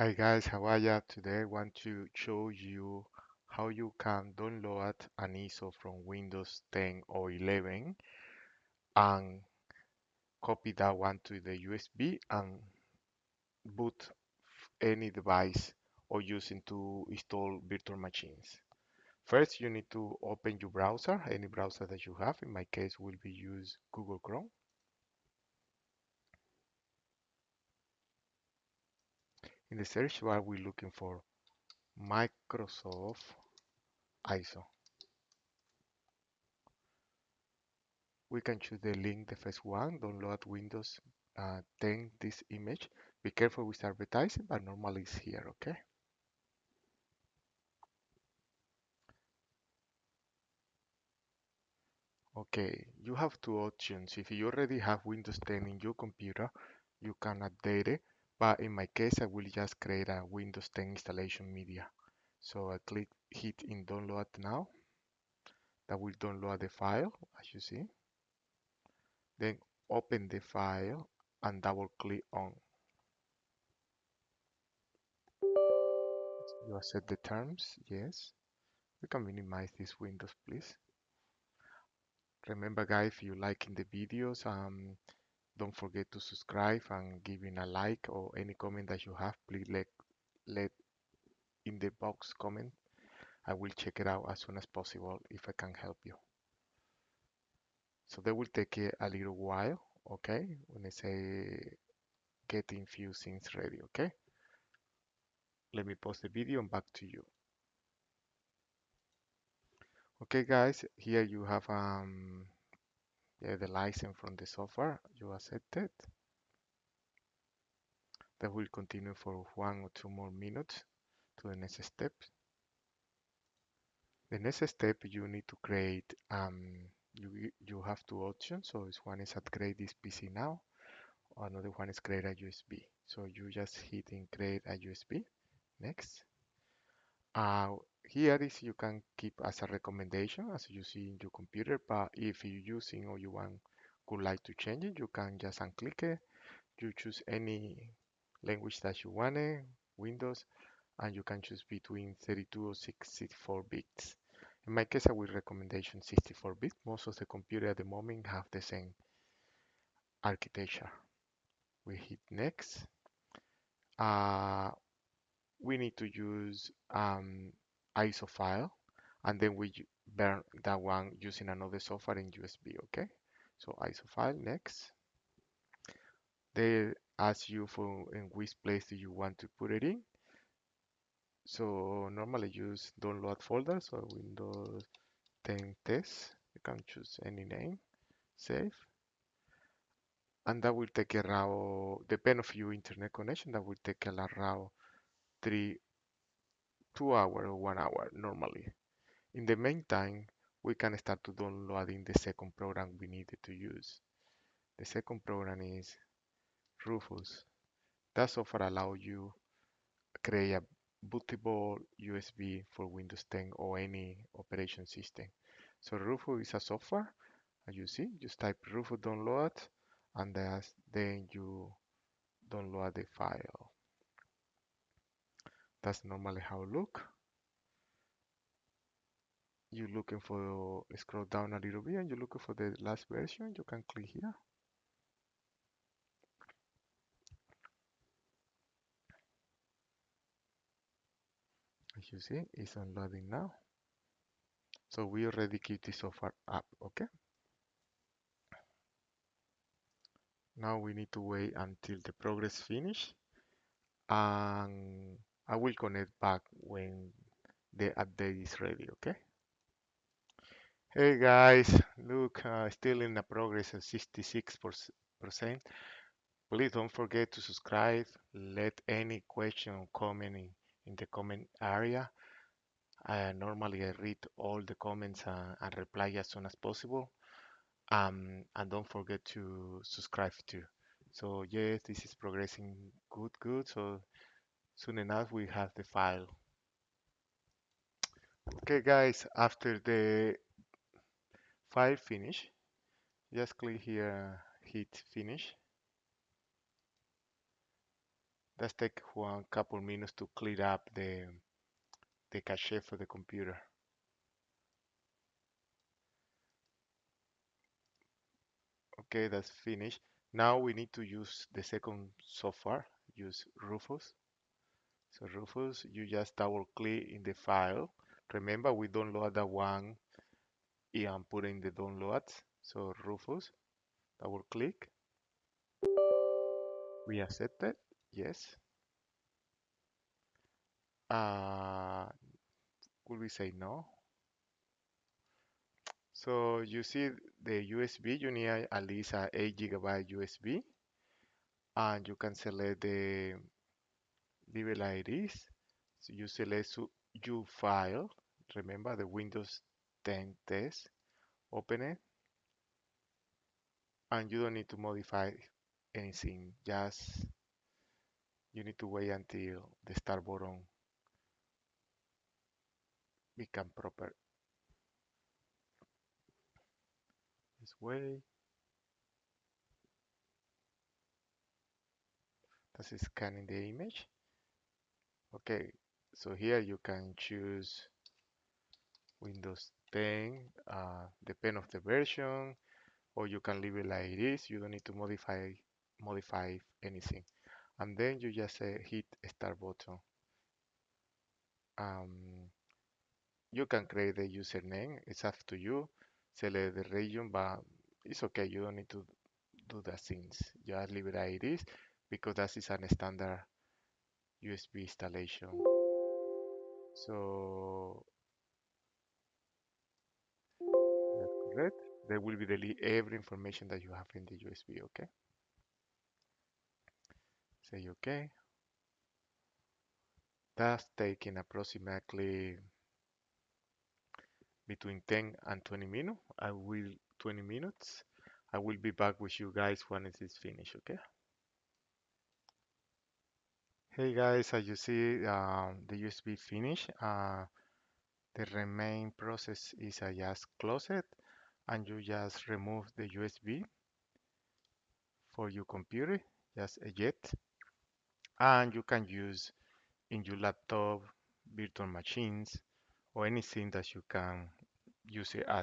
Hi guys, how are ya? Today I want to show you how you can download an ISO from Windows 10 or 11 and copy that one to the USB and boot any device or using to install virtual machines. First, you need to open your browser, any browser that you have. In my case, will be use Google Chrome. In the search bar, we're looking for Microsoft ISO. We can choose the link, the first one, download Windows 10 this image. Be careful with advertising, but normally it's here, okay? Okay, you have two options. If you already have Windows 10 in your computer, you can update it. But in my case, I will just create a Windows 10 installation media. So I hit in download now. That will download the file, as you see. Then open the file and double click on. You accept the terms, yes. We can minimize these windows, please. Remember, guys, if you liking the videos, don't forget to subscribe and giving a like or any comment that you have. Please let in the box comment. I will check it out as soon as possible if I can help you. So that will take a little while, okay? When I say getting few things ready, okay? Let me pause the video and back to you. Okay, guys, here you have yeah, the license from the software. You accept it. That will continue for 1 or 2 more minutes to the next step. The next step you need to create you have two options. So this one is upgrade this PC now, another one is create a USB. So you just hit in create a USB. Next. Uh, Here is you can keep as a recommendation as you see in your computer, but if you're using or you would like to change it, you can just unclick it. You choose any language that you want, Windows, and you can choose between 32 or 64 bits. In my case, I will recommendation 64 bit. Most of the computer at the moment have the same architecture. We hit next. Uh, we need to use ISO file, and then we burn that one using another software in USB. Okay, so ISO file next. They ask you for in which place do you want to put it in. So normally use download folder. So Windows 10 test. You can choose any name. Save. And that will take around, depend of your internet connection, that will take around 2 hours or 1 hour normally. In the meantime, we can start to downloading the second program we needed to use. The second program is Rufus. That software allows you create a bootable USB for Windows 10 or any operation system. So Rufus is a software, as you see, just type Rufus download, and then you download the file. That's normally how it look. You're looking for, scroll down a little bit and you're looking for the last version. You can click here. As you see, it's unloading now. So we already keep the software up, okay? Now we need to wait until the progress finish, and I will connect back when the update is ready, okay? Hey guys, look, still in the progress of 66%. Please don't forget to subscribe. Let any question or comment in the comment area. Normally I read all the comments and reply as soon as possible. And don't forget to subscribe too. So yes, this is progressing good. So soon enough we have the file. Okay guys, after the file finish, just click here, hit finish. Let's take one couple minutes to clear up the cache for the computer. Okay, that's finished. Now we need to use the second software, use Rufus. So Rufus, you just double click in the file. Remember, we download that one and put in the downloads. So Rufus, double click. We accept it. Yes. Uh, could we say no? So you see the USB, you need at least a 8 gigabyte USB, and you can select the label like this. So you select U file. Remember the Windows 10 test. Open it, and you don't need to modify anything. Just you need to wait until the start button become proper. This way. That's scanning the image. Okay, so here you can choose Windows 10, depend of the version, or you can leave it like it is. You don't need to modify anything. And then you just hit start button. Um, you can create the username. It's up to you. Select the region, but it's okay. You don't need to do the things. Just leave it like it is because that is a standard USB installation. So that's correct. There will be delete every information that you have in the USB. Okay. Say okay. That's taking approximately between 10 and 20 minutes. 20 minutes. I will be back with you guys when it is finished, okay? Hey guys, as you see, the USB finished. The remain process is I just close it and you just remove the USB for your computer, just eject, and you can use in your laptop, virtual machines, or anything that you can use it as